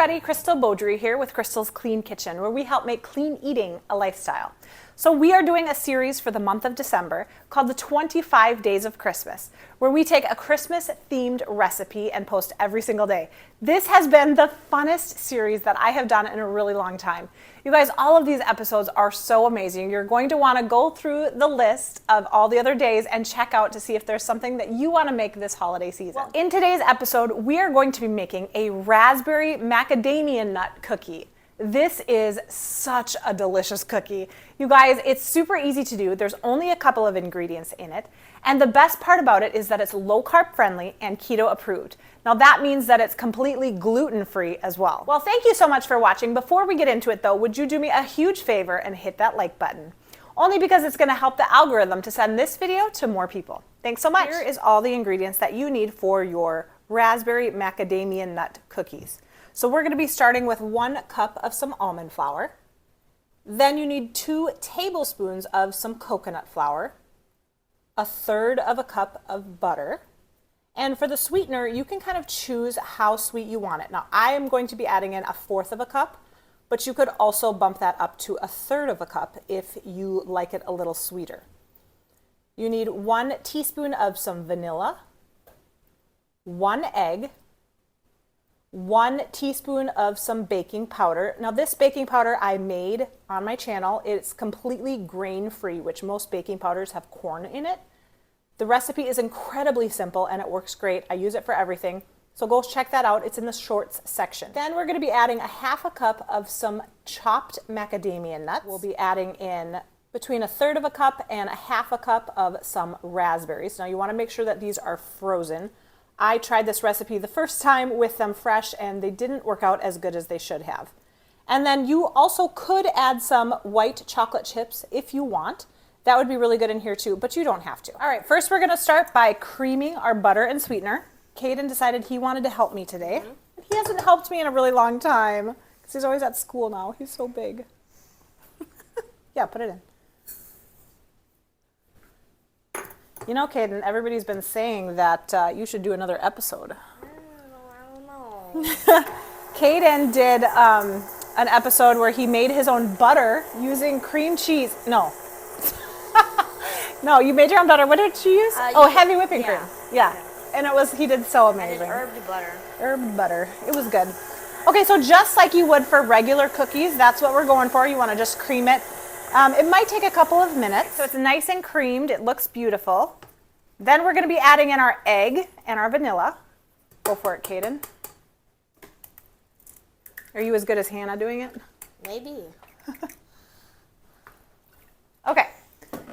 everybody, Crystal Beaudry here with Crystal's Clean Kitchen, where we help make clean eating a lifestyle. So we are doing a series for the month of December called the 25 Days of Christmas, where we take a Christmas themed recipe and post every single day. This has been the funnest series that I have done in a really long time. You guys, all of these episodes are so amazing. You're going to want to go through the list of all the other days and check out to see if there's something that you want to make this holiday season. Well, in today's episode, we are going to be making a Raspberry Macadamia Nut Cookie. This is such a delicious cookie. You guys, it's super easy to do. There's only a couple of ingredients in it. And the best part about it is that it's low-carb friendly and keto approved. Now that means that it's completely gluten-free as well. Well, thank you so much for watching. Before we get into it though, would you do me a huge favor and hit that like button? Only because it's gonna help the algorithm to send this video to more people. Thanks so much. Here is all the ingredients that you need for your Raspberry Macadamia Nut Cookies. So we're going to be starting with 1 cup of some almond flour. Then you need 2 tablespoons of some coconut flour, 1/3 of a cup of butter. And for the sweetener, you can kind of choose how sweet you want it. Now I am going to be adding in 1/4 of a cup, but you could also bump that up to 1/3 of a cup if you like it a little sweeter. You need 1 teaspoon of some vanilla, 1 egg, 1 teaspoon of some baking powder. Now this baking powder I made on my channel. It's completely grain-free, which most baking powders have corn in it. The recipe is incredibly simple and it works great. I use it for everything. So go check that out. It's in the shorts section. Then we're going to be adding 1/2 cup of some chopped macadamia nuts. We'll be adding in between 1/3 of a cup and 1/2 cup of some raspberries. Now you want to make sure that these are frozen. I tried this recipe the first time with them fresh and they didn't work out as good as they should have. And then you also could add some white chocolate chips if you want. That would be really good in here too, but you don't have to. All right, first we're gonna start by creaming our butter and sweetener. Caden decided he wanted to help me today. He hasn't helped me in a really long time because he's always at school now. He's so big. Yeah, put it in. You know, Caden, everybody's been saying that you should do another episode. I don't know. Caden did an episode where he made his own butter using cream cheese. No. No, you made your own butter. What did you use? Heavy whipping cream. Yeah. And he did so amazing. I did herbed butter. Herbed butter. It was good. Okay, so just like you would for regular cookies, that's what we're going for. You want to just cream it. It might take a couple of minutes. So it's nice and creamed. It looks beautiful. Then we're going to be adding in our egg and our vanilla. Go for it, Caden. Are you as good as Hannah doing it? Maybe. Okay.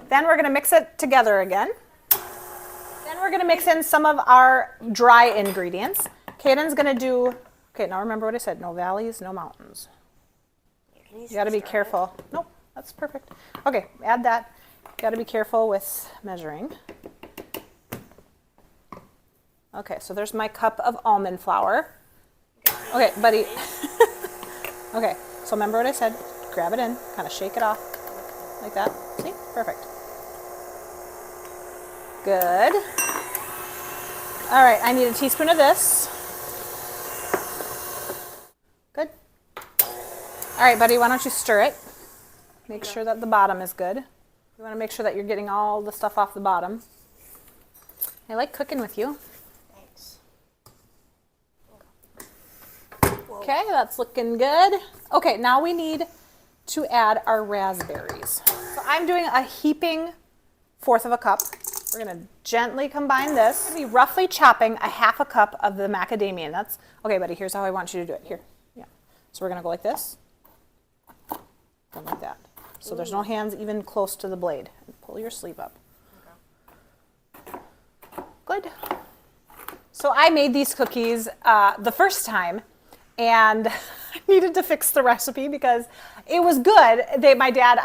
Then we're going to mix it together again. Then we're going to mix in some of our dry ingredients. Caden's going to do, okay, now remember what I said. No valleys, no mountains. You got to be careful. Nope. That's perfect. Okay, add that. Got to be careful with measuring. Okay, so there's my cup of almond flour. Okay, buddy. Okay, so remember what I said. Grab it in, kind of shake it off like that. See? Perfect. Good. All right, I need a teaspoon of this. Good. All right, buddy, why don't you stir it? Make sure that the bottom is good. You want to make sure that you're getting all the stuff off the bottom. I like cooking with you. Thanks. Okay, that's looking good. Okay, now we need to add our raspberries. So I'm doing a heaping 1/4 of a cup. We're going to gently combine this. We'll be roughly chopping 1/2 cup of the macadamia nuts. Okay, buddy, here's how I want you to do it. Here. Yeah. So we're going to go like this. And like that. So there's no hands even close to the blade. Pull your sleeve up. Okay. Good. So I made these cookies the first time and I needed to fix the recipe because it was good. My dad,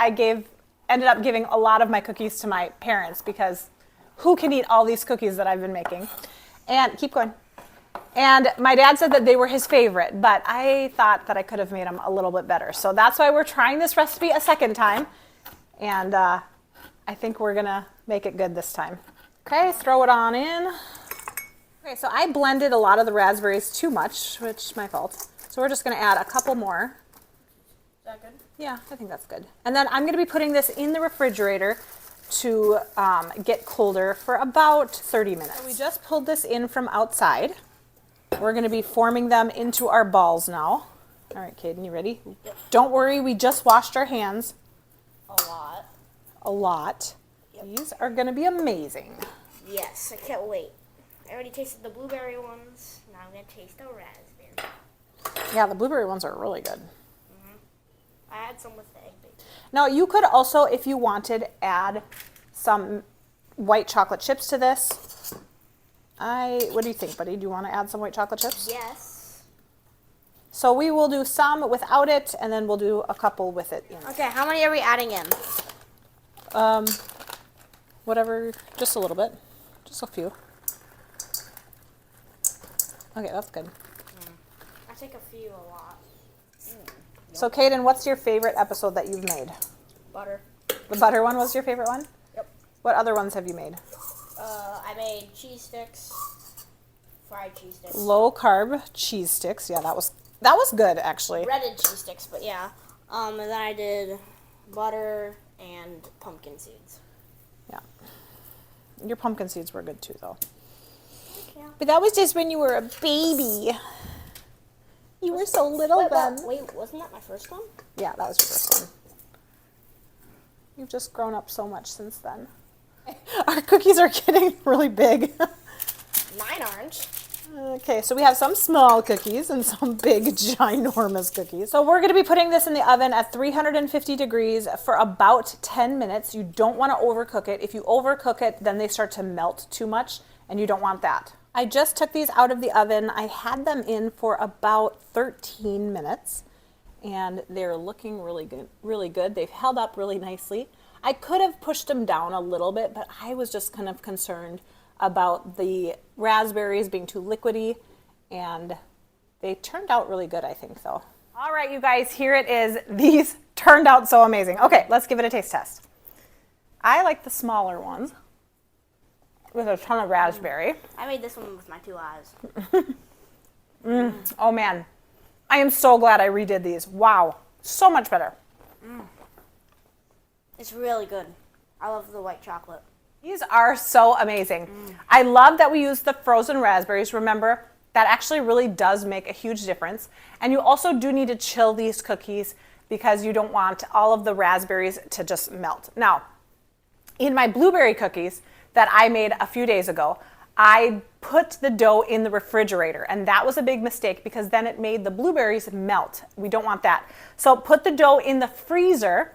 ended up giving a lot of my cookies to my parents because who can eat all these cookies that I've been making? And keep going. And my dad said that they were his favorite, but I thought that I could have made them a little bit better. So that's why we're trying this recipe a second time. And I think we're gonna make it good this time. Okay, throw it on in. Okay, so I blended a lot of the raspberries too much, which is my fault. So we're just going to add a couple more. Is that good? Yeah, I think that's good. And then I'm going to be putting this in the refrigerator to get colder for about 30 minutes. So we just pulled this in from outside. We're going to be forming them into our balls now. All right, Caden, you ready? Yep. Don't worry, we just washed our hands. A lot. A lot. Yep. These are going to be amazing. Yes, I can't wait. I already tasted the blueberry ones. Now I'm going to taste the raspberry. Yeah, the blueberry ones are really good. I had some with the egg bake. Now, you could also, if you wanted, add some white chocolate chips to this. What do you think, buddy? Do you want to add some white chocolate chips? Yes. So we will do some without it, and then we'll do a couple with it in. Okay, how many are we adding in? Whatever, just a little bit. Just a few. Okay, that's good. I think a few a lot. So, Caden, what's your favorite episode that you've made? Butter. The butter one was your favorite one? Yep. What other ones have you made? I made cheese sticks. Fried cheese sticks. Low-carb cheese sticks. Yeah, that was good, actually. Breaded cheese sticks, but yeah. And then I did butter and pumpkin seeds. Yeah. Your pumpkin seeds were good too, though. Yeah. But that was just when you were a baby. You were so little then. Wait, wasn't that my first one? Yeah, that was your first one. You've just grown up so much since then. Our cookies are getting really big. Mine aren't. Okay, so we have some small cookies and some big, ginormous cookies. So we're going to be putting this in the oven at 350 degrees for about 10 minutes. You don't want to overcook it. If you overcook it, then they start to melt too much, and you don't want that. I just took these out of the oven. I had them in for about 13 minutes, and they're looking really good. Really good. They've held up really nicely. I could have pushed them down a little bit, but I was just kind of concerned about the raspberries being too liquidy, and they turned out really good, I think, though. All right, you guys, here it is. These turned out so amazing. Okay, let's give it a taste test. I like the smaller ones with a ton of raspberry. I made this one with my 2 eyes. Oh, man. I am so glad I redid these. Wow, so much better. It's really good. I love the white chocolate. These are so amazing. I love that we use the frozen raspberries. Remember, that actually really does make a huge difference. And you also do need to chill these cookies because you don't want all of the raspberries to just melt. Now, in my blueberry cookies that I made a few days ago, I put the dough in the refrigerator, and that was a big mistake because then it made the blueberries melt. We don't want that. So put the dough in the freezer.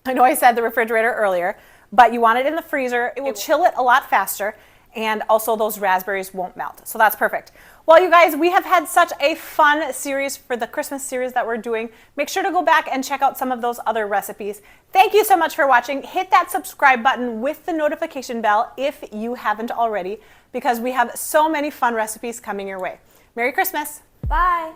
I know I said the refrigerator earlier, but you want it in the freezer. It will chill it a lot faster, and also those raspberries won't melt. So that's perfect. Well, you guys, we have had such a fun series for the Christmas series that we're doing. Make sure to go back and check out some of those other recipes. Thank you so much for watching. Hit that subscribe button with the notification bell if you haven't already, because we have so many fun recipes coming your way. Merry Christmas. Bye.